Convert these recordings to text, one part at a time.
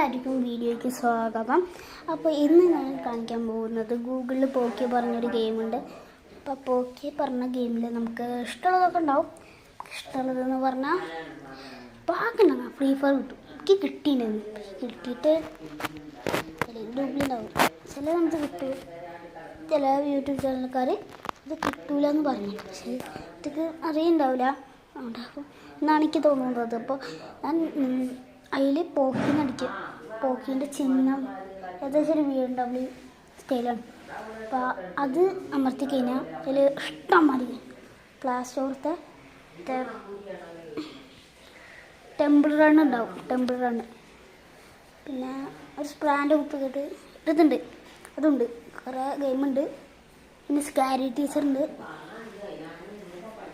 എല്ലാവർക്കും വീഡിയോയ്ക്ക് സ്വാഗതം. അപ്പോൾ ഇന്ന് ഞാൻ കാണിക്കാൻ പോകുന്നത് ഗൂഗിളിൽ പോക്കി പറഞ്ഞൊരു ഗെയിമുണ്ട്. അപ്പോൾ പോക്കി പറഞ്ഞ ഗെയിമിൽ നമുക്ക് ഇഷ്ടമുള്ളതൊക്കെ ഉണ്ടാവും. ഇഷ്ടമുള്ളതെന്ന് പറഞ്ഞാൽ പാക്കുണ്ടാകും. ഫ്രീ ഫയർ കിട്ടും. എനിക്ക് കിട്ടിയിട്ടുണ്ടായിരുന്നു. കിട്ടിയിട്ട് ഗ്രൂപ്പിലുണ്ടാവും. ചില നമുക്ക് കിട്ടും. ചില യൂട്യൂബ് ചാനൽക്കാർ ഇത് കിട്ടൂല എന്ന് പറഞ്ഞു. പക്ഷേ ഇതൊക്കെ അറിയുന്നുണ്ടാവില്ല. അതുകൊണ്ടാകും എന്നാണ് എനിക്ക് തോന്നുന്നത്. അപ്പോൾ ഞാൻ അതിൽ പോക്കിനടിക്കും. പോക്കിൻ്റെ ചിഹ്നം ഏകദേശം ഒരു BMW സ്റ്റൈലാണ്. അപ്പോൾ അത് അമർത്തി കഴിഞ്ഞാൽ അതിൽ ഇഷ്ടം മതി പ്ലേ സ്റ്റോറത്തെ ടെമ്പിൾ റൺ ഉണ്ടാവും. ടെമ്പിൾ റണ്ണ് പിന്നെ ഒരു സ്പ്രാൻഡ് കുത്തിയിട്ട് ഇതുണ്ട്. അതുണ്ട്. കുറേ ഗെയിമുണ്ട്. പിന്നെ സ്കാരി ടീച്ചറുണ്ട്.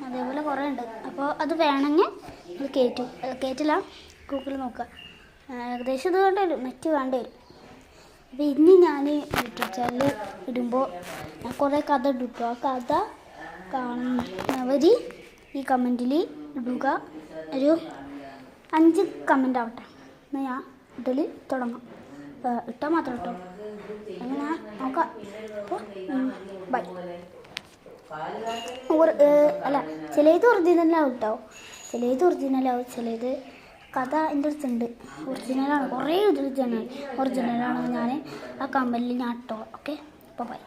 അതേപോലെ കുറേ ഉണ്ട്. അപ്പോൾ അത് വേണമെങ്കിൽ അത് കയറ്റില്ല. ഗൂഗിളിൽ നോക്കുക. ഏകദേശം ഇത് വേണ്ടി വരും. നെറ്റ് വേണ്ടി വരും. അപ്പോൾ ഇനി ഞാൻ യൂട്യൂബ് ചാനൽ ഇടുമ്പോൾ ഞാൻ കുറേ കഥ ഇട്ടു. ആ കഥ കാണുന്നവർ ഈ കമൻറ്റിൽ ഇടുക. ഒരു 5 കമൻ്റ് ആവട്ടെ. എന്നാൽ ഞാൻ ഇതിൽ തുടങ്ങാം. ഇട്ടാൽ മാത്രം കേട്ടോ. അങ്ങനെ നോക്കാം. അപ്പോൾ ബൈ. അല്ല, ചിലത് ഒറിജിനലാവും കേട്ടോ. ചിലത് ഒറിജിനലാവും. ചിലത് കഥ എൻ്റെ അടുത്തുണ്ട്. ഒറിജിനലാണ്. കുറേ ഒറിജിനലാണ്. ഞാൻ ആ കമ്പനിയിൽ ഞാൻ ഇട്ടോ. ഓക്കെ, അപ്പോൾ ബൈ.